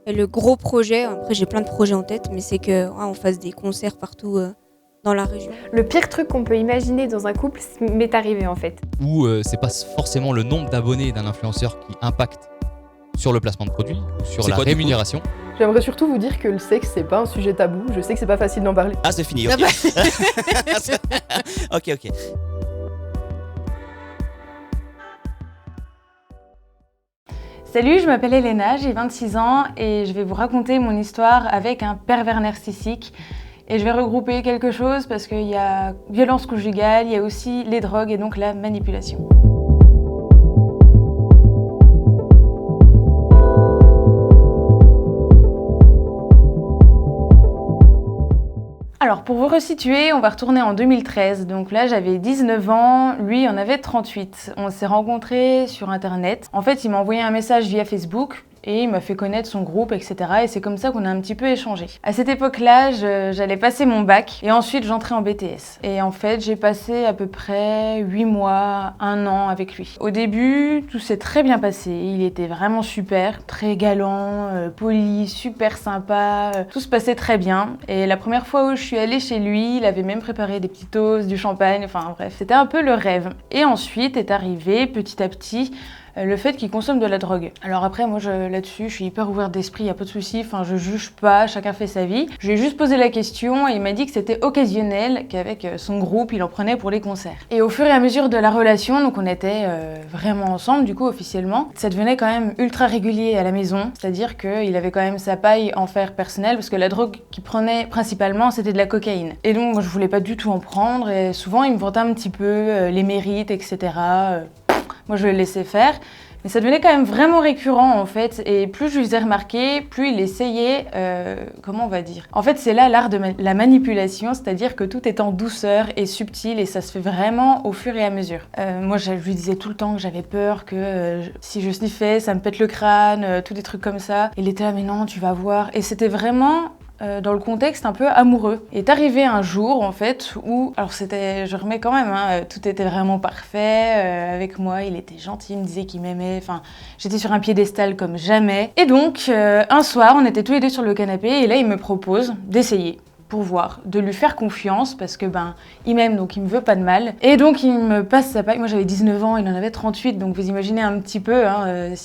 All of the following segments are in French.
Et le gros projet, après j'ai plein de projets en tête, mais c'est que on fasse des concerts partout dans la région. Le pire truc qu'on peut imaginer dans un couple m'est arrivé en fait. Où c'est pas forcément le nombre d'abonnés d'un influenceur qui impacte sur le placement de produit, sur la rémunération. J'aimerais surtout vous dire que le sexe, c'est pas un sujet tabou. Je sais que c'est pas facile d'en parler. Ah, c'est fini, ok. Ok. Salut, je m'appelle Elena, j'ai 26 ans et je vais vous raconter mon histoire avec un pervers narcissique. Et je vais regrouper quelque chose parce qu'il y a violence conjugale, il y a aussi les drogues et donc la manipulation. Alors pour vous resituer, on va retourner en 2013, donc là j'avais 19 ans, lui en avait 38. On s'est rencontrés sur internet. En fait il m'a envoyé un message via Facebook et il m'a fait connaître son groupe, etc. Et c'est comme ça qu'on a un petit peu échangé. À cette époque-là, j'allais passer mon bac et ensuite j'entrais en BTS. Et en fait j'ai passé à peu près 8 mois, 1 an avec lui. Au début, tout s'est très bien passé, il était vraiment super, très galant, poli, super sympa, tout se passait très bien. Et la première fois où je suis allée chez lui, il avait même préparé des petits toasts, du champagne, enfin bref, c'était un peu le rêve. Et ensuite est arrivé petit à petit le fait qu'il consomme de la drogue. Alors après, moi là-dessus, je suis hyper ouverte d'esprit, y a pas de souci, enfin je juge pas, chacun fait sa vie. Je lui ai juste posé la question et il m'a dit que c'était occasionnel, qu'avec son groupe, il en prenait pour les concerts. Et au fur et à mesure de la relation, donc on était vraiment ensemble, du coup officiellement, ça devenait quand même ultra régulier à la maison, c'est-à-dire qu'il avait quand même sa paille en fer personnel, parce que la drogue qu'il prenait principalement, c'était de la cocaïne. Et donc moi, je voulais pas du tout en prendre, et souvent il me vantait un petit peu les mérites, etc. Moi, je le laissais faire, mais ça devenait quand même vraiment récurrent en fait. Et plus je lui faisais remarquer, plus il essayait, comment on va dire. En fait, c'est là l'art de la manipulation, c'est-à-dire que tout est en douceur et subtil et ça se fait vraiment au fur et à mesure. Moi, je lui disais tout le temps que j'avais peur que si je sniffais, ça me pète le crâne, tous des trucs comme ça. Il était là, mais non, tu vas voir. Et c'était vraiment dans le contexte un peu amoureux. Est arrivé un jour en fait où, alors c'était, je remets quand même, tout était vraiment parfait avec moi, il était gentil, il me disait qu'il m'aimait, enfin j'étais sur un piédestal comme jamais. Et donc un soir on était tous les deux sur le canapé et là il me propose d'essayer. Pour voir, de lui faire confiance parce que il m'aime donc il me veut pas de mal. Et donc il me passe sa paille. Moi j'avais 19 ans, il en avait 38, donc vous imaginez un petit peu,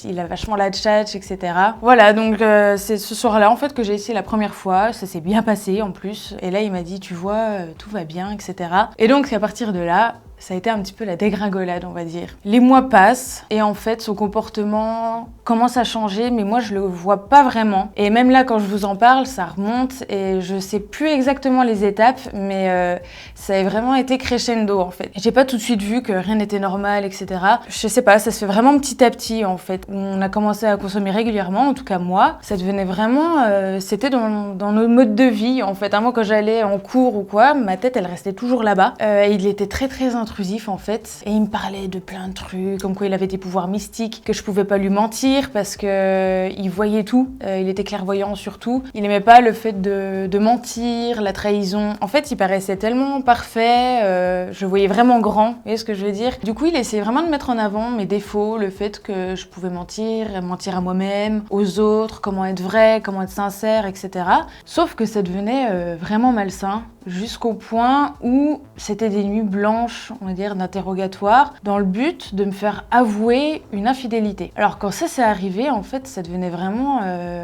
il a vachement la tchatch, etc. Voilà, donc c'est ce soir-là en fait que j'ai essayé la première fois, ça s'est bien passé en plus. Et là il m'a dit tu vois, tout va bien, etc. Et donc à partir de là, ça a été un petit peu la dégringolade, on va dire. Les mois passent et en fait, son comportement commence à changer, mais moi, je le vois pas vraiment. Et même là, quand je vous en parle, ça remonte et je sais plus exactement les étapes, mais ça a vraiment été crescendo, en fait. J'ai pas tout de suite vu que rien n'était normal, etc. Je sais pas, ça se fait vraiment petit à petit, en fait. On a commencé à consommer régulièrement, en tout cas moi. Ça devenait vraiment... c'était dans nos modes de vie, en fait. Moi, quand j'allais en cours ou quoi, ma tête, elle restait toujours là-bas. Il était très, très intrusif en fait et il me parlait de plein de trucs comme quoi il avait des pouvoirs mystiques, que je pouvais pas lui mentir parce que il voyait tout, il était clairvoyant sur tout, il aimait pas le fait de mentir, la trahison. En fait il paraissait tellement parfait, je voyais vraiment grand, vous voyez ce que je veux dire. Du coup il essayait vraiment de mettre en avant mes défauts, le fait que je pouvais mentir à moi-même, aux autres, comment être vrai, comment être sincère, etc. Sauf que ça devenait vraiment malsain jusqu'au point où c'était des nuits blanches, on va dire, d'interrogatoire, dans le but de me faire avouer une infidélité. Alors quand ça s'est arrivé, en fait, ça devenait vraiment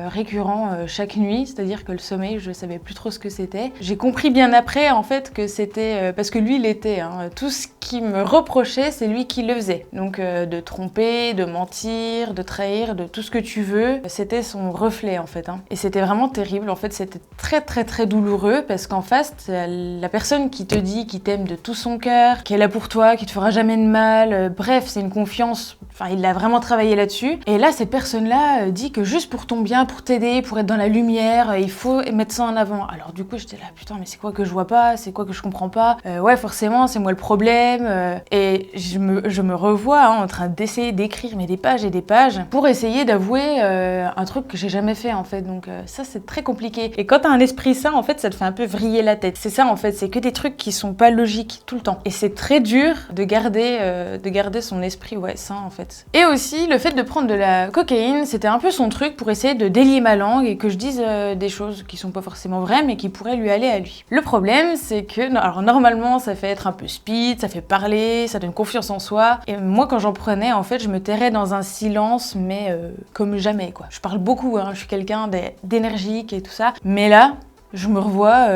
récurrent chaque nuit, c'est-à-dire que le sommeil, je savais plus trop ce que c'était. J'ai compris bien après, en fait, que c'était... parce que lui, il était, tout ce qui me reprochait, c'est lui qui le faisait. Donc de tromper, de mentir, de trahir, de tout ce que tu veux, c'était son reflet, en fait. Et c'était vraiment terrible, en fait, c'était très très très douloureux, parce qu'en face, la personne qui te dit qu'il t'aime de tout son cœur, qui est là pour toi, qui te fera jamais de mal, bref, c'est une confiance, il a vraiment travaillé là-dessus. Et là, cette personne-là dit que juste pour ton bien, pour t'aider, pour être dans la lumière, il faut mettre ça en avant. Alors du coup, j'étais là, putain, mais c'est quoi que je vois pas, c'est quoi que je comprends pas, ouais, forcément, c'est moi le problème. Et je me revois en train d'essayer d'écrire mais des pages et des pages pour essayer d'avouer un truc que j'ai jamais fait en fait. Donc ça, c'est très compliqué. Et quand t'as un esprit sain, en fait, ça te fait un peu vriller la tête. c'est ça en fait, c'est que des trucs qui sont pas logiques tout le temps. Et c'est très dur de garder son esprit sain en fait. Et aussi, le fait de prendre de la cocaïne, c'était un peu son truc pour essayer de délier ma langue et que je dise des choses qui sont pas forcément vraies, mais qui pourraient lui aller à lui. Le problème, c'est que, alors normalement, ça fait être un peu speed, ça fait parler, ça donne confiance en soi. Et moi, quand j'en prenais, en fait, je me tairais dans un silence, mais comme jamais, quoi. Je parle beaucoup, hein, je suis quelqu'un d'énergique et tout ça. Mais là, je me revois,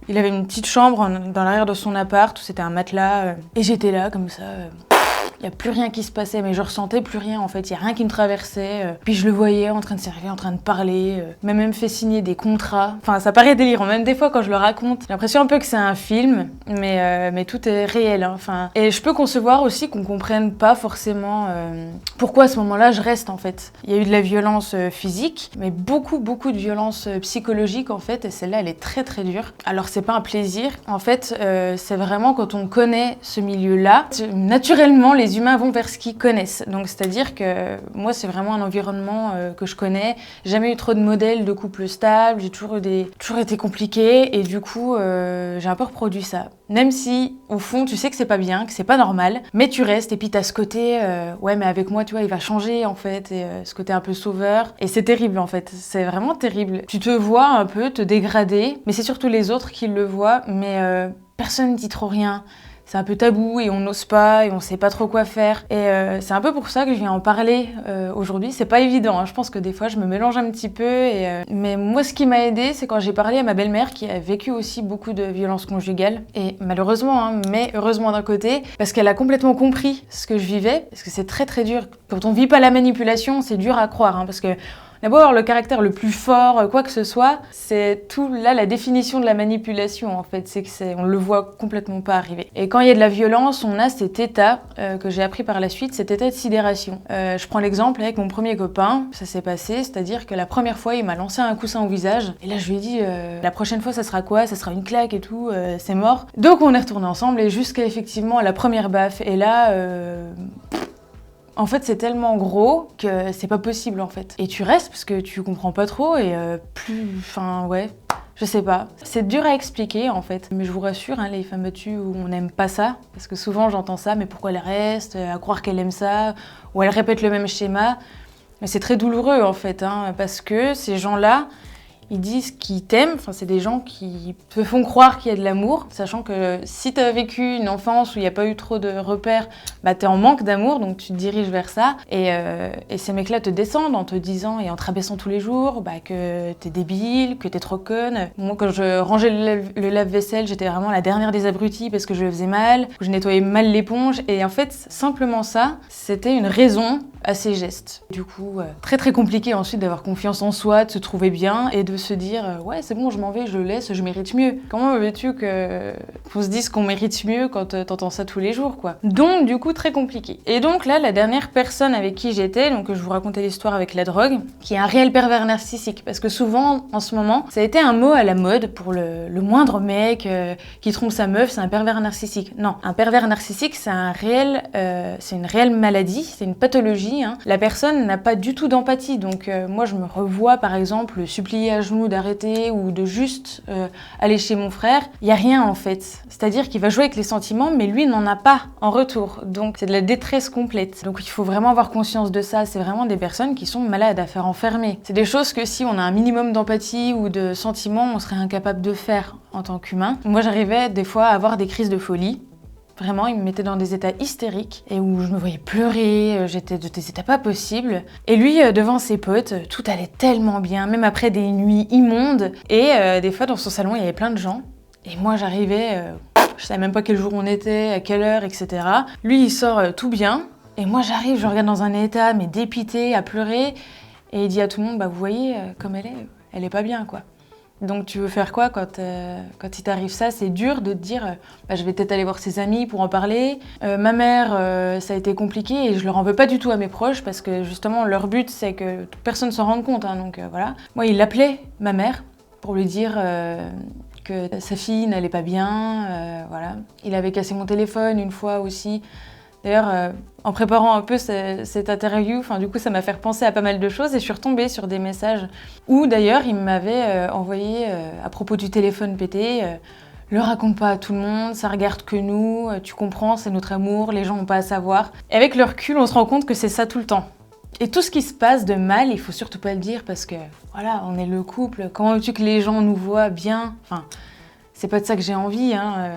il avait une petite chambre dans l'arrière de son appart, où c'était un matelas, et j'étais là, comme ça... Il n'y a plus rien qui se passait, mais je ressentais plus rien en fait, il n'y a rien qui me traversait. Puis je le voyais en train de servir, en train de parler, m'a même fait signer des contrats. Enfin, ça paraît délirant, même des fois quand je le raconte, j'ai l'impression un peu que c'est un film, mais tout est réel. Hein. Enfin, et je peux concevoir aussi qu'on comprenne pas forcément pourquoi à ce moment-là je reste en fait. Il y a eu de la violence physique, mais beaucoup de violence psychologique en fait, et celle-là elle est très très dure. Alors c'est pas un plaisir, en fait c'est vraiment quand on connaît ce milieu-là, naturellement les humains vont vers ce qu'ils connaissent. Donc c'est-à-dire que moi c'est vraiment un environnement que je connais. J'ai jamais eu trop de modèles de couple stable, j'ai toujours été compliqué et du coup j'ai un peu reproduit ça. Même si au fond tu sais que c'est pas bien, que c'est pas normal, mais tu restes et puis t'as ce côté ouais mais avec moi tu vois il va changer en fait et ce côté un peu sauveur et c'est terrible en fait, c'est vraiment terrible. Tu te vois un peu te dégrader, mais c'est surtout les autres qui le voient, mais personne ne dit trop rien. C'est un peu tabou et on n'ose pas et on sait pas trop quoi faire. Et c'est un peu pour ça que je viens en parler aujourd'hui. C'est pas évident, hein. Je pense que des fois je me mélange un petit peu. Mais moi ce qui m'a aidée, c'est quand j'ai parlé à ma belle-mère qui a vécu aussi beaucoup de violences conjugales. Et malheureusement, hein, mais heureusement d'un côté, parce qu'elle a complètement compris ce que je vivais. Parce que c'est très très dur. Quand on vit pas la manipulation, c'est dur à croire. Hein, parce que d'abord, le caractère le plus fort, quoi que ce soit, c'est tout là la définition de la manipulation en fait, c'est que on le voit complètement pas arriver. Et quand il y a de la violence, on a cet état que j'ai appris par la suite, cet état de sidération. Je prends l'exemple avec mon premier copain, ça s'est passé, c'est-à-dire que la première fois, il m'a lancé un coussin au visage, et là je lui ai dit la prochaine fois ça sera quoi? Ça sera une claque et tout, c'est mort. Donc on est retournés ensemble et jusqu'à effectivement la première baffe, et là... En fait, c'est tellement gros que c'est pas possible en fait. Et tu restes parce que tu comprends pas trop et je sais pas. C'est dur à expliquer en fait. Mais je vous rassure, hein, les femmes battues où on n'aime pas ça, parce que souvent j'entends ça, mais pourquoi elle reste, à croire qu'elle aime ça, ou elle répète le même schéma. Mais c'est très douloureux en fait, hein, parce que ces gens-là, ils disent qu'ils t'aiment, enfin c'est des gens qui te font croire qu'il y a de l'amour, sachant que si t'as vécu une enfance où il n'y a pas eu trop de repères, bah t'es en manque d'amour, donc tu te diriges vers ça. Et ces mecs-là te descendent en te disant et en te rabaissant tous les jours bah, que t'es débile, que t'es trop conne. Moi quand je rangeais le lave-vaisselle, j'étais vraiment la dernière des abrutis parce que je le faisais mal, que je nettoyais mal l'éponge. Et en fait, simplement ça, c'était une raison à ces gestes. Du coup, très très compliqué ensuite d'avoir confiance en soi, de se trouver bien et de se dire ouais c'est bon je m'en vais, je le laisse, je mérite mieux. Comment veux-tu qu'on se dise qu'on mérite mieux quand t'entends ça tous les jours quoi. Donc du coup très compliqué. Et donc là la dernière personne avec qui j'étais, donc je vous racontais l'histoire avec la drogue, qui est un réel pervers narcissique parce que souvent en ce moment ça a été un mot à la mode pour le moindre mec qui trompe sa meuf, c'est un pervers narcissique. Non, un pervers narcissique c'est une réelle maladie, c'est une pathologie. Hein. La personne n'a pas du tout d'empathie, donc moi je me revois par exemple supplier à genoux d'arrêter ou de juste aller chez mon frère. Il n'y a rien en fait, c'est-à-dire qu'il va jouer avec les sentiments mais lui n'en a pas en retour, donc c'est de la détresse complète. Donc il faut vraiment avoir conscience de ça, c'est vraiment des personnes qui sont malades à faire enfermer. C'est des choses que si on a un minimum d'empathie ou de sentiments, on serait incapable de faire en tant qu'humain. Moi j'arrivais des fois à avoir des crises de folie. Vraiment, il me mettait dans des états hystériques et où je me voyais pleurer, j'étais de des états pas possibles. Et lui, devant ses potes, tout allait tellement bien, même après des nuits immondes. Et des fois, dans son salon, il y avait plein de gens. Et moi, j'arrivais, je savais même pas quel jour on était, à quelle heure, etc. Lui, il sort tout bien. Et moi, j'arrive, je regarde dans un état, mais dépité, à pleurer. Et il dit à tout le monde, bah vous voyez, comme elle est pas bien, quoi. Donc tu veux faire quoi quand il t'arrive ça? C'est dur de te dire bah, je vais peut-être aller voir ses amis pour en parler. Ma mère, ça a été compliqué et je leur en veux pas du tout à mes proches parce que justement leur but c'est que personne s'en rende compte. Hein, donc voilà. Moi il appelait ma mère pour lui dire que sa fille n'allait pas bien. Voilà. Il avait cassé mon téléphone une fois aussi D'ailleurs, en préparant un peu cette interview, du coup, ça m'a fait repenser à pas mal de choses et je suis retombée sur des messages où, d'ailleurs, il m'avait envoyé à propos du téléphone pété. Le raconte pas à tout le monde, ça regarde que nous, tu comprends, c'est notre amour, les gens n'ont pas à savoir. Et avec le recul, on se rend compte que c'est ça tout le temps. Et tout ce qui se passe de mal, il faut surtout pas le dire parce que, voilà, on est le couple. Comment veux-tu que les gens nous voient bien ? Enfin, c'est pas de ça que j'ai envie, hein.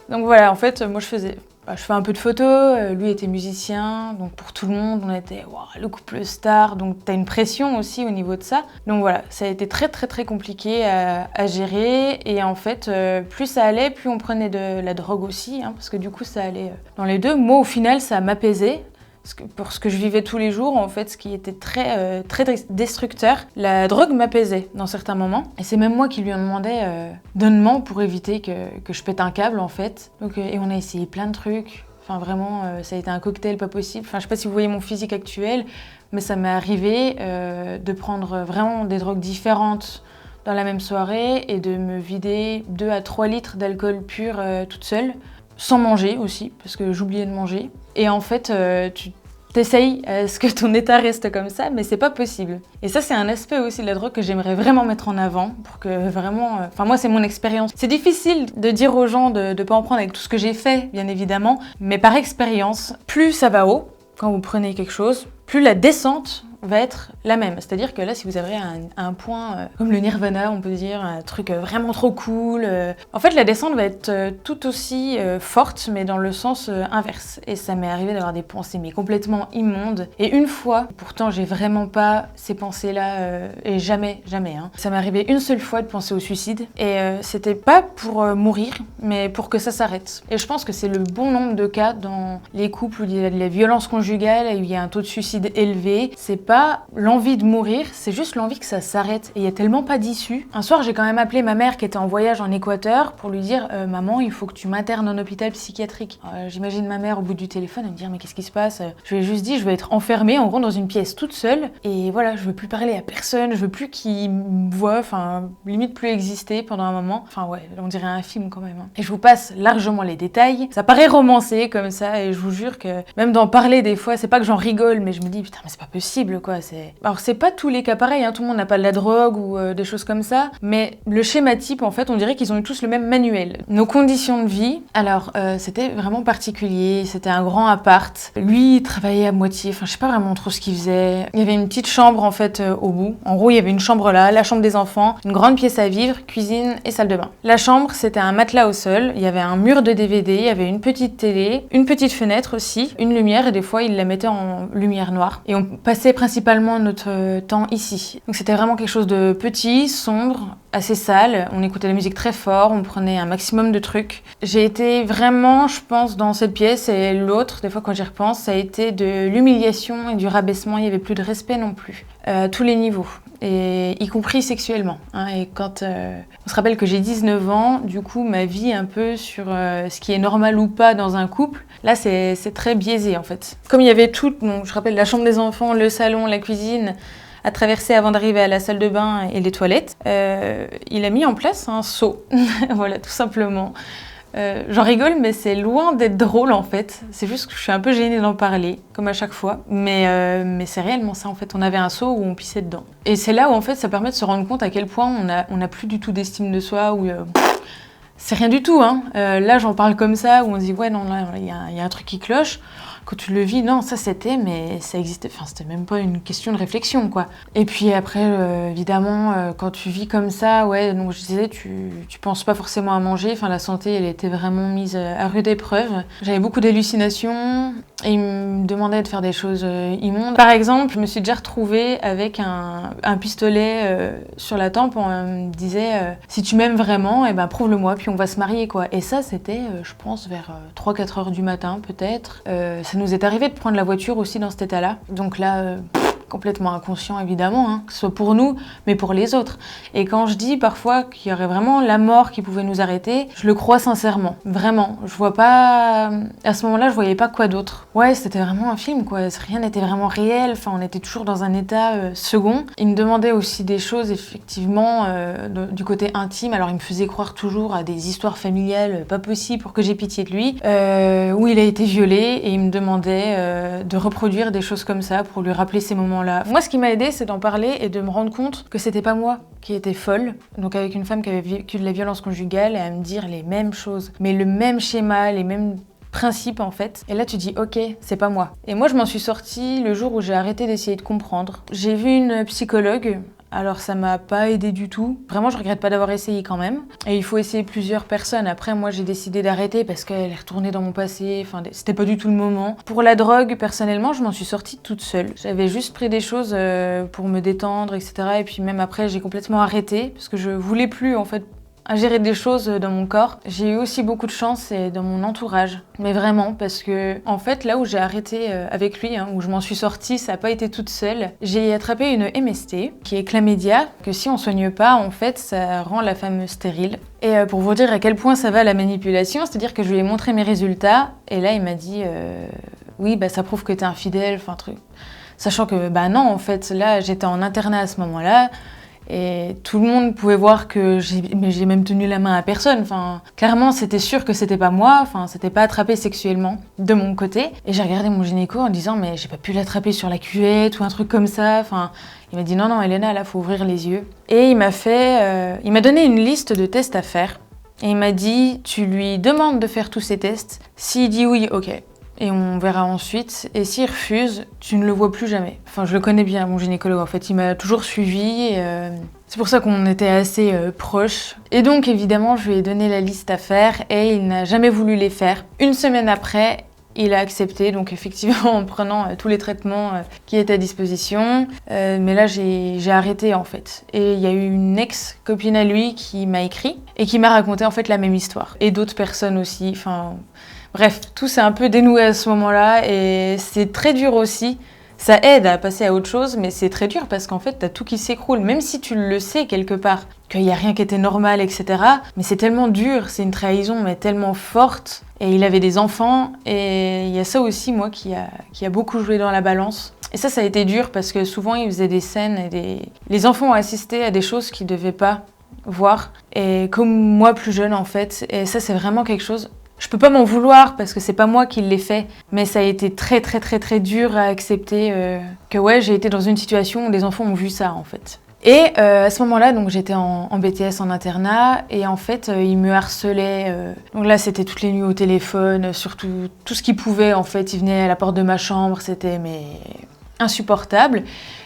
Donc voilà, en fait, moi je fais un peu de photos, lui était musicien, donc pour tout le monde, on était le couple star, donc t'as une pression aussi au niveau de ça. Donc voilà, ça a été très très très compliqué à gérer, et en fait, plus ça allait, plus on prenait de la drogue aussi, hein, parce que du coup ça allait dans les deux. Moi au final, ça m'apaisait. Pour ce que je vivais tous les jours, en fait, ce qui était très destructeur, la drogue m'apaisait dans certains moments. Et c'est même moi qui lui en demandais donnement pour éviter que je pète un câble, en fait. Donc, et on a essayé plein de trucs. Enfin, vraiment, ça a été un cocktail pas possible. Enfin, je sais pas si vous voyez mon physique actuel, mais ça m'est arrivé de prendre vraiment des drogues différentes dans la même soirée et de me vider 2 à 3 litres d'alcool pur toute seule, sans manger aussi, parce que j'oubliais de manger. Et en fait, tu t'essayes à ce que ton état reste comme ça, mais c'est pas possible. Et ça, c'est un aspect aussi de la drogue que j'aimerais vraiment mettre en avant, pour que vraiment... Enfin, moi, c'est mon expérience. C'est difficile de dire aux gens de pas en prendre avec tout ce que j'ai fait, bien évidemment, mais par expérience, plus ça va haut, quand vous prenez quelque chose, plus la descente va être la même. C'est-à-dire que là, si vous avez un point comme le Nirvana, on peut dire, un truc vraiment trop cool, en fait, la descente va être tout aussi forte, mais dans le sens inverse. Et ça m'est arrivé d'avoir des pensées mais complètement immondes. Et une fois, pourtant, j'ai vraiment pas ces pensées-là, et jamais, hein. Ça m'est arrivé une seule fois de penser au suicide, et c'était pas pour mourir, mais pour que ça s'arrête. Et je pense que c'est le bon nombre de cas dans les couples où il y a de la violence conjugale et où il y a un taux de suicide élevé. C'est pas l'envie de mourir, c'est juste l'envie que ça s'arrête. Et il y a tellement pas d'issue. Un soir, j'ai quand même appelé ma mère qui était en voyage en Équateur pour lui dire « Maman, il faut que tu m'internes en hôpital psychiatrique. » J'imagine ma mère au bout du téléphone, elle me dire « Mais qu'est-ce qui se passe ?» Je lui ai juste dit « Je vais être enfermée en gros dans une pièce toute seule et voilà, je veux plus parler à personne, je veux plus qu'il me voie, enfin limite plus exister pendant un moment. » Enfin ouais, on dirait un film quand même. Hein. Et je vous passe largement les détails. Ça paraît romancé comme ça et je vous jure que même d'en parler des fois, c'est pas que j'en rigole, mais je me dis « Putain, mais c'est pas possible quoi. » Alors c'est pas tous les cas pareils, hein. Tout le monde n'a pas de la drogue ou des choses comme ça, mais le schéma type en fait, on dirait qu'ils ont eu tous le même manuel. Nos conditions de vie, alors c'était vraiment particulier, c'était un grand appart. Lui il travaillait à moitié, enfin je sais pas vraiment trop ce qu'il faisait. Il y avait une petite chambre en fait au bout. En gros il y avait une chambre là, la chambre des enfants, une grande pièce à vivre, cuisine et salle de bain. La chambre c'était un matelas au sol, il y avait un mur de DVD, il y avait une petite télé, une petite fenêtre aussi, une lumière et des fois il la mettait en lumière noire. Et on passait principalement notre temps ici. Donc c'était vraiment quelque chose de petit, sombre, assez sale. On écoutait la musique très fort, on prenait un maximum de trucs. J'ai été vraiment, je pense, dans cette pièce et l'autre, des fois quand j'y repense, ça a été de l'humiliation et du rabaissement. Il n'y avait plus de respect non plus, à tous les niveaux. Et y compris sexuellement. Hein. Et quand on se rappelle que j'ai 19 ans, du coup ma vie un peu sur ce qui est normal ou pas dans un couple, là c'est très biaisé en fait. Comme il y avait tout, donc, je rappelle la chambre des enfants, le salon, la cuisine, à traverser avant d'arriver à la salle de bain et les toilettes, il a mis en place un seau, voilà tout simplement. J'en rigole, mais c'est loin d'être drôle en fait. C'est juste que je suis un peu gênée d'en parler, comme à chaque fois. Mais c'est réellement ça en fait. On avait un seau où on pissait dedans. Et c'est là où en fait ça permet de se rendre compte à quel point on a plus du tout d'estime de soi. Où, c'est rien du tout. Hein. Là j'en parle comme ça, où on se dit ouais non là il y a un truc qui cloche. Quand tu le vis, non, ça c'était, mais ça existait, enfin c'était même pas une question de réflexion, quoi. Et puis après, évidemment, quand tu vis comme ça, ouais, donc je disais, tu penses pas forcément à manger, enfin la santé, elle était vraiment mise à rude épreuve. J'avais beaucoup d'hallucinations, et il me demandait de faire des choses immondes. Par exemple, je me suis déjà retrouvée avec un pistolet sur la tempe, on me disait, si tu m'aimes vraiment, eh ben prouve-le-moi, puis on va se marier, quoi. Et ça, c'était, je pense, vers 3-4 heures du matin, peut-être. Ça nous est arrivé de prendre la voiture aussi dans cet état-là. Donc là, complètement inconscient évidemment, hein, que ce soit pour nous, mais pour les autres. Et quand je dis parfois qu'il y aurait vraiment la mort qui pouvait nous arrêter, je le crois sincèrement, vraiment. Je vois pas... À ce moment-là, je voyais pas quoi d'autre. Ouais, c'était vraiment un film, quoi. Rien n'était vraiment réel, enfin, on était toujours dans un état second. Il me demandait aussi des choses, effectivement, du côté intime. Alors, il me faisait croire toujours à des histoires familiales pas possibles pour que j'ai pitié de lui, où il a été violé, et il me demandait de reproduire des choses comme ça pour lui rappeler ces moments-là. Moi, ce qui m'a aidé, c'est d'en parler et de me rendre compte que c'était pas moi qui était folle, donc avec une femme qui avait vécu de la violence conjugale, et à me dire les mêmes choses, mais le même schéma, les mêmes principes en fait. Et là tu dis ok, c'est pas moi. Et moi je m'en suis sortie le jour où j'ai arrêté d'essayer de comprendre. J'ai vu une psychologue. Alors ça m'a pas aidé du tout. Vraiment, je regrette pas d'avoir essayé quand même. Et il faut essayer plusieurs personnes. Après, moi, j'ai décidé d'arrêter parce qu'elle est retournée dans mon passé. Enfin, c'était pas du tout le moment. Pour la drogue, personnellement, je m'en suis sortie toute seule. J'avais juste pris des choses pour me détendre, etc. Et puis même après, j'ai complètement arrêté parce que je voulais plus, en fait, à gérer des choses dans mon corps. J'ai eu aussi beaucoup de chance dans mon entourage. Mais vraiment, parce que en fait, là où j'ai arrêté avec lui, où je m'en suis sortie, ça n'a pas été toute seule. J'ai attrapé une MST, qui est chlamydia, que si on soigne pas, en fait, ça rend la femme stérile. Et pour vous dire à quel point ça va la manipulation, c'est-à-dire que je lui ai montré mes résultats, et là il m'a dit oui, bah ça prouve que t'es infidèle, enfin truc. Sachant que bah non, en fait, là j'étais en internat à ce moment-là. Et tout le monde pouvait voir que j'ai même tenu la main à personne. Enfin, clairement, c'était sûr que c'était pas moi. Enfin, c'était pas attrapé sexuellement de mon côté. Et j'ai regardé mon gynéco en disant mais j'ai pas pu l'attraper sur la cuvette ou un truc comme ça. Enfin, il m'a dit non Elena, là faut ouvrir les yeux. Et il m'a donné une liste de tests à faire. Et il m'a dit tu lui demandes de faire tous ces tests. S'il dit oui, ok. Et on verra ensuite. Et s'il refuse, tu ne le vois plus jamais. Enfin, je le connais bien, mon gynécologue. En fait, il m'a toujours suivi. C'est pour ça qu'on était assez proches. Et donc, évidemment, je lui ai donné la liste à faire et il n'a jamais voulu les faire. Une semaine après, il a accepté. Donc, effectivement, en prenant tous les traitements qui étaient à disposition. Mais là, j'ai arrêté, en fait. Et il y a eu une ex-copine à lui qui m'a écrit et qui m'a raconté, en fait, la même histoire. Et d'autres personnes aussi. Enfin... Bref, tout s'est un peu dénoué à ce moment-là et c'est très dur aussi. Ça aide à passer à autre chose, mais c'est très dur parce qu'en fait, t'as tout qui s'écroule. Même si tu le sais quelque part, qu'il n'y a rien qui était normal, etc. Mais c'est tellement dur, c'est une trahison, mais tellement forte. Et il avait des enfants et il y a ça aussi, moi, qui a beaucoup joué dans la balance. Et ça a été dur parce que souvent, il faisait des scènes et les enfants ont assisté à des choses qu'ils ne devaient pas voir. Et comme moi, plus jeune, en fait. Et ça, c'est vraiment quelque chose... Je peux pas m'en vouloir parce que c'est pas moi qui l'ai fait, mais ça a été très très très très dur à accepter que ouais, j'ai été dans une situation où les enfants ont vu ça en fait. Et à ce moment-là, donc j'étais en BTS en internat et en fait, il me harcelait. Donc là, c'était toutes les nuits au téléphone, surtout tout ce qu'il pouvait en fait. Il venait à la porte de ma chambre, c'était insupportable.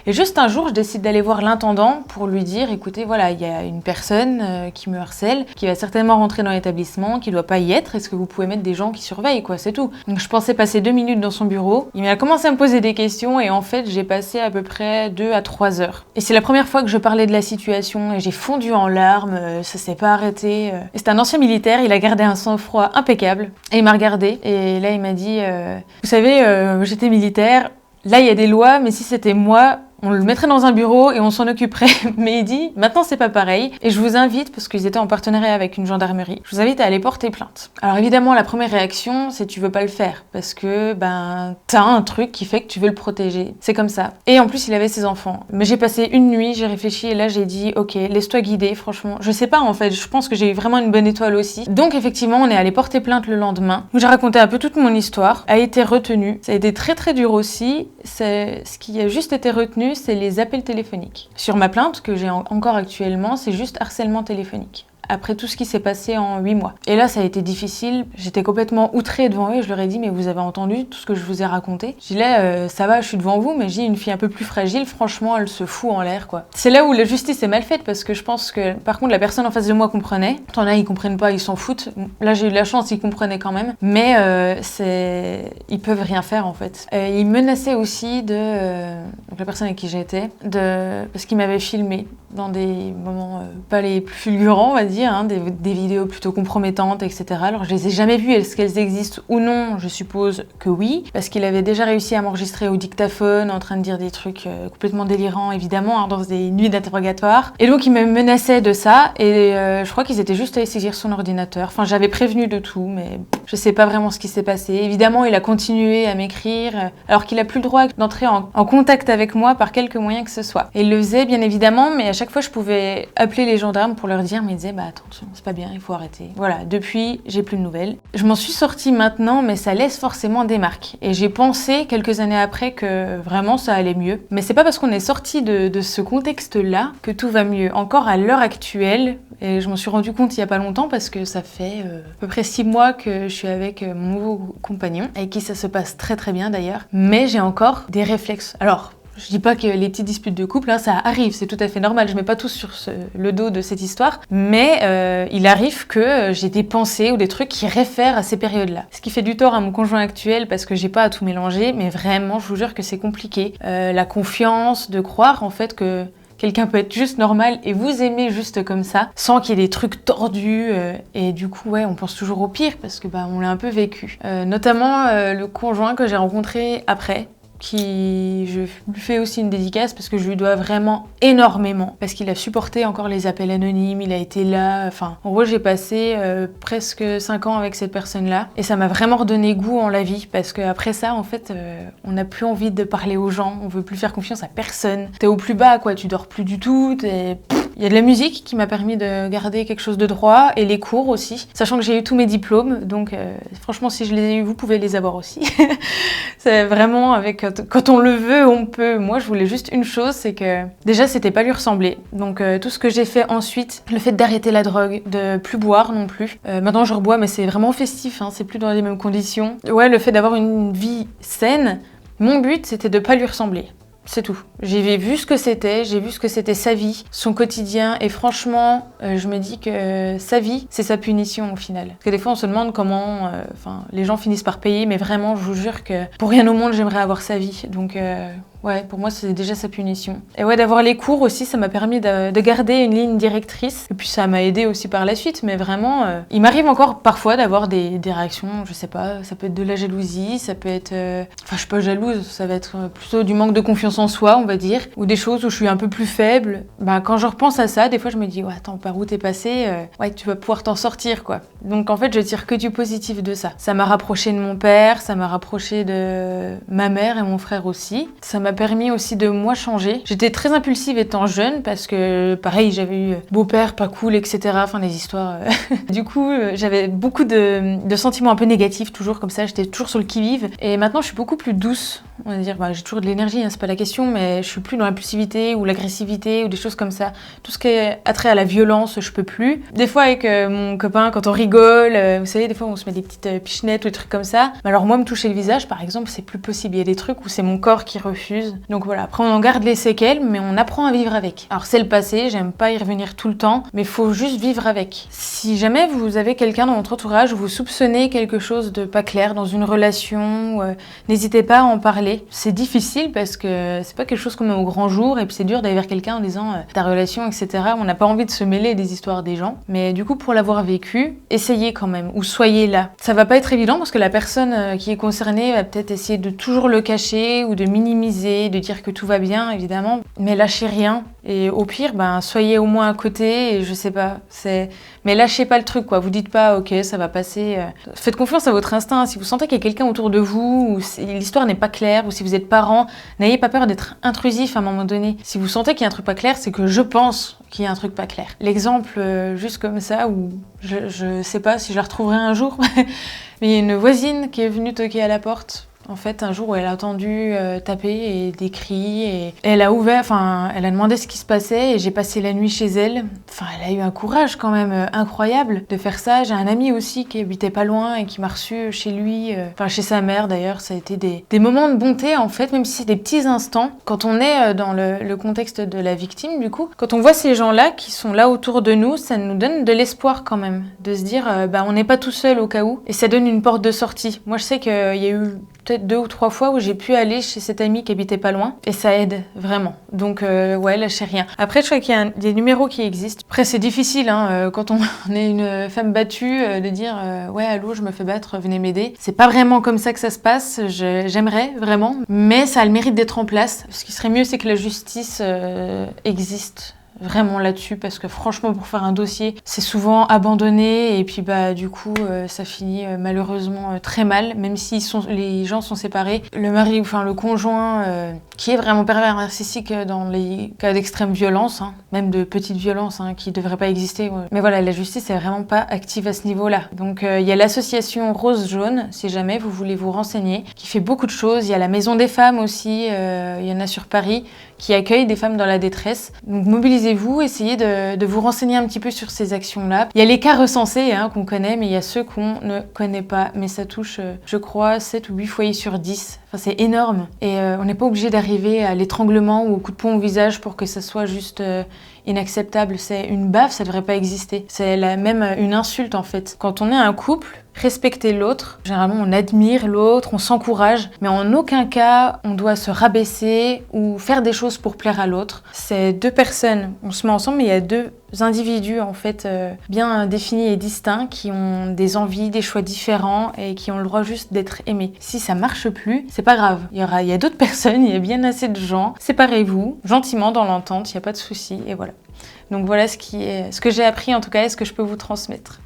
Et juste un jour, je décide d'aller voir l'intendant pour lui dire, écoutez, voilà, il y a une personne qui me harcèle, qui va certainement rentrer dans l'établissement, qui doit pas y être. Est-ce que vous pouvez mettre des gens qui surveillent, quoi, c'est tout. Donc je pensais passer 2 minutes dans son bureau. Il a commencé à me poser des questions et en fait, j'ai passé à peu près 2 à 3 heures. Et c'est la première fois que je parlais de la situation et j'ai fondu en larmes, ça s'est pas arrêté. Et c'est un ancien militaire, il a gardé un sang-froid impeccable. Et il m'a regardé et là, il m'a dit, vous savez, j'étais militaire, là, il y a des lois, mais si c'était moi, on le mettrait dans un bureau et on s'en occuperait. Mais il dit, maintenant c'est pas pareil. Et je vous invite, parce qu'ils étaient en partenariat avec une gendarmerie, je vous invite à aller porter plainte. Alors évidemment, la première réaction, c'est tu veux pas le faire. Parce que, t'as un truc qui fait que tu veux le protéger. C'est comme ça. Et en plus, il avait ses enfants. Mais j'ai passé une nuit, j'ai réfléchi et là j'ai dit, ok, laisse-toi guider, franchement. Je sais pas en fait, je pense que j'ai eu vraiment une bonne étoile aussi. Donc effectivement, on est allé porter plainte le lendemain. Où j'ai raconté un peu toute mon histoire, a été retenue. Ça a été très très dur aussi. Ce qui a juste été retenu, c'est les appels téléphoniques. Sur ma plainte, que j'ai encore actuellement, c'est juste harcèlement téléphonique. Après tout ce qui s'est passé en 8 mois. Et là, ça a été difficile. J'étais complètement outrée devant eux et je leur ai dit, mais vous avez entendu tout ce que je vous ai raconté? J'ai dit là, ça va, je suis devant vous, mais j'ai une fille un peu plus fragile, franchement, elle se fout en l'air, quoi. C'est là où la justice est mal faite parce que je pense que, par contre, la personne en face de moi comprenait. T'en as, ils comprennent pas, ils s'en foutent. Là, j'ai eu de la chance, ils comprenaient quand même. Mais ils peuvent rien faire, en fait. Ils menaçaient aussi donc la personne avec qui j'étais, parce qu'il m'avait filmé dans des moments pas les plus fulgurants, on va dire, hein, des vidéos plutôt compromettantes, etc. Alors je les ai jamais vues, est-ce qu'elles existent ou non? Je suppose que oui, parce qu'il avait déjà réussi à m'enregistrer au dictaphone en train de dire des trucs complètement délirants, évidemment, hein, dans des nuits d'interrogatoire. Et donc il me menaçait de ça, et je crois qu'ils étaient juste allés saisir son ordinateur. Enfin, j'avais prévenu de tout, mais je sais pas vraiment ce qui s'est passé. Évidemment, il a continué à m'écrire, alors qu'il a plus le droit d'entrer en contact avec moi par quelque moyen que ce soit. Et il le faisait, bien évidemment, mais à chaque fois, je pouvais appeler les gendarmes pour leur dire, mais ils disaient, bah attention, c'est pas bien, il faut arrêter. Voilà, depuis, j'ai plus de nouvelles. Je m'en suis sortie maintenant, mais ça laisse forcément des marques. Et j'ai pensé, quelques années après, que vraiment, ça allait mieux. Mais c'est pas parce qu'on est sorti de ce contexte-là que tout va mieux. Encore à l'heure actuelle, et je m'en suis rendu compte il y a pas longtemps, parce que ça fait à peu près 6 mois que je suis avec mon nouveau compagnon, avec qui ça se passe très très bien d'ailleurs. Mais j'ai encore des réflexes. Alors, je dis pas que les petites disputes de couple, hein, ça arrive, c'est tout à fait normal, je mets pas tout sur le dos de cette histoire, mais il arrive que j'ai des pensées ou des trucs qui réfèrent à ces périodes-là. Ce qui fait du tort à mon conjoint actuel parce que j'ai pas à tout mélanger, mais vraiment, je vous jure que c'est compliqué. La confiance, de croire en fait que quelqu'un peut être juste normal et vous aimer juste comme ça, sans qu'il y ait des trucs tordus. Et du coup, ouais, on pense toujours au pire parce que on l'a un peu vécu. Notamment le conjoint que j'ai rencontré après, qui je lui fais aussi une dédicace parce que je lui dois vraiment énormément, parce qu'il a supporté encore les appels anonymes, il a été là, enfin en gros j'ai passé presque 5 ans avec cette personne-là et ça m'a vraiment redonné goût en la vie, parce qu'après ça en fait on n'a plus envie de parler aux gens, on veut plus faire confiance à personne, t'es au plus bas quoi, tu dors plus du tout, il y a de la musique qui m'a permis de garder quelque chose de droit, et les cours aussi, sachant que j'ai eu tous mes diplômes, donc franchement si je les ai eu, vous pouvez les avoir aussi. C'est vraiment avec, quand on le veut, on peut. Moi je voulais juste une chose, c'est que déjà c'était pas lui ressembler, donc tout ce que j'ai fait ensuite, le fait d'arrêter la drogue, de plus boire non plus, maintenant je rebois mais c'est vraiment festif, hein, c'est plus dans les mêmes conditions. Ouais, le fait d'avoir une vie saine, mon but c'était de pas lui ressembler. C'est tout. J'ai vu ce que c'était, j'ai vu ce que c'était sa vie, son quotidien, et franchement, je me dis que sa vie, c'est sa punition au final. Parce que des fois, on se demande comment, les gens finissent par payer, mais vraiment, je vous jure que pour rien au monde, j'aimerais avoir sa vie. Donc, ouais, pour moi, c'est déjà sa punition. Et ouais, d'avoir les cours aussi, ça m'a permis de garder une ligne directrice. Et puis, ça m'a aidé aussi par la suite. Mais vraiment, il m'arrive encore parfois d'avoir des réactions, je sais pas, ça peut être de la jalousie, ça peut être... Enfin, je suis pas jalouse, ça va être plutôt du manque de confiance en soi, on va dire. Ou des choses où je suis un peu plus faible. Quand je repense à ça, des fois, je me dis, ouais, attends, par où t'es passé, ouais, tu vas pouvoir t'en sortir, quoi. Donc, en fait, je tire que du positif de ça. Ça m'a rapproché de mon père, ça m'a rapproché de ma mère et mon frère aussi. Ça m'a permis aussi de moi changer. J'étais très impulsive étant jeune parce que, pareil, j'avais eu beau-père pas cool, etc. Enfin, les histoires... Du coup, j'avais beaucoup de sentiments un peu négatifs, toujours comme ça. J'étais toujours sur le qui-vive. Et maintenant, je suis beaucoup plus douce. On va dire, j'ai toujours de l'énergie, hein, c'est pas la question, mais je suis plus dans l'impulsivité ou l'agressivité ou des choses comme ça. Tout ce qui est attrait à la violence, je peux plus. Des fois, avec mon copain, quand on rigole, vous savez, des fois, on se met des petites pichenettes ou des trucs comme ça. Mais alors, moi, me toucher le visage, par exemple, c'est plus possible. Il y a des trucs où c'est mon corps qui refuse. Donc voilà, après, on en garde les séquelles, mais on apprend à vivre avec. Alors, c'est le passé, j'aime pas y revenir tout le temps, mais faut juste vivre avec. Si jamais vous avez quelqu'un dans votre entourage où vous soupçonnez quelque chose de pas clair dans une relation, n'hésitez pas à en parler. C'est difficile parce que c'est pas quelque chose qu'on met au grand jour, et puis c'est dur d'aller vers quelqu'un en disant ta relation, etc. On n'a pas envie de se mêler des histoires des gens. Mais du coup, pour l'avoir vécu, essayez quand même, ou soyez là. Ça va pas être évident parce que la personne qui est concernée va peut-être essayer de toujours le cacher ou de minimiser, de dire que tout va bien, évidemment. Mais lâchez rien. Et au pire, soyez au moins à côté, et je sais pas, mais lâchez pas le truc, quoi. Vous dites pas, ok, ça va passer. Faites confiance à votre instinct. Si vous sentez qu'il y a quelqu'un autour de vous, ou si l'histoire n'est pas claire, ou si vous êtes parent, n'ayez pas peur d'être intrusif à un moment donné. Si vous sentez qu'il y a un truc pas clair, c'est que je pense qu'il y a un truc pas clair. L'exemple, juste comme ça, où je sais pas si je la retrouverai un jour, mais il y a une voisine qui est venue toquer à la porte. En fait, un jour où elle a entendu taper et des cris, et elle a ouvert, elle a demandé ce qui se passait, et j'ai passé la nuit chez elle. Elle a eu un courage quand même incroyable de faire ça. J'ai un ami aussi qui habitait pas loin et qui m'a reçu chez lui, chez sa mère d'ailleurs. Ça a été des moments de bonté en fait, même si c'est des petits instants. Quand on est dans le contexte de la victime, du coup, quand on voit ces gens-là qui sont là autour de nous, ça nous donne de l'espoir quand même, de se dire on n'est pas tout seul au cas où, et ça donne une porte de sortie. Moi je sais qu'il y a eu peut-être 2 ou 3 fois où j'ai pu aller chez cette amie qui habitait pas loin et ça aide vraiment. Donc ouais, lâchez rien. Après, je crois qu'il y a des numéros qui existent. Après, c'est difficile quand on est une femme battue de dire ouais, allô, je me fais battre, venez m'aider. C'est pas vraiment comme ça que ça se passe. J'aimerais vraiment, mais ça a le mérite d'être en place. Ce qui serait mieux, c'est que la justice existe vraiment là-dessus, parce que franchement, pour faire un dossier, c'est souvent abandonné et puis du coup ça finit malheureusement très mal, même si les gens sont séparés. Le mari, enfin le conjoint qui est vraiment pervers narcissique dans les cas d'extrême violence, même de petite violence qui ne devrait pas exister. Mais voilà, la justice est vraiment pas active à ce niveau-là. Donc il y a l'association Rose Jaune, si jamais vous voulez vous renseigner, qui fait beaucoup de choses. Il y a la Maison des Femmes aussi, il y en a sur Paris, qui accueille des femmes dans la détresse. Donc mobilisez-vous, essayez de vous renseigner un petit peu sur ces actions-là. Il y a les cas recensés qu'on connaît, mais il y a ceux qu'on ne connaît pas. Mais ça touche, je crois, 7 ou 8 foyers sur 10. Enfin, c'est énorme. Et on n'est pas obligé d'arriver à l'étranglement ou au coup de poing au visage pour que ça soit juste inacceptable. C'est une baffe, ça devrait pas exister. C'est même une insulte en fait. Quand on est un couple, respecter l'autre. Généralement, on admire l'autre, on s'encourage, mais en aucun cas, on doit se rabaisser ou faire des choses pour plaire à l'autre. C'est 2 personnes, on se met ensemble, mais il y a 2 individus en fait bien définis et distincts qui ont des envies, des choix différents et qui ont le droit juste d'être aimés. Si ça marche plus, c'est pas grave. Il y a d'autres personnes, il y a bien assez de gens. Séparez-vous gentiment dans l'entente, il n'y a pas de souci et voilà. Donc voilà ce que j'ai appris en tout cas et ce que je peux vous transmettre.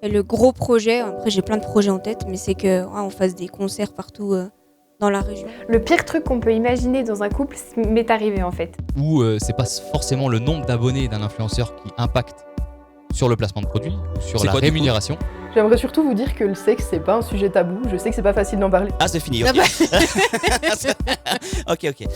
Et le gros projet, après j'ai plein de projets en tête, mais c'est que on fasse des concerts partout dans la région. Le pire truc qu'on peut imaginer dans un couple m'est arrivé en fait. Ou c'est pas forcément le nombre d'abonnés d'un influenceur qui impacte sur le placement de produits, ou sur la rémunération. J'aimerais surtout vous dire que le sexe, c'est pas un sujet tabou. Je sais que c'est pas facile d'en parler. Ah, c'est fini, ok. Ok.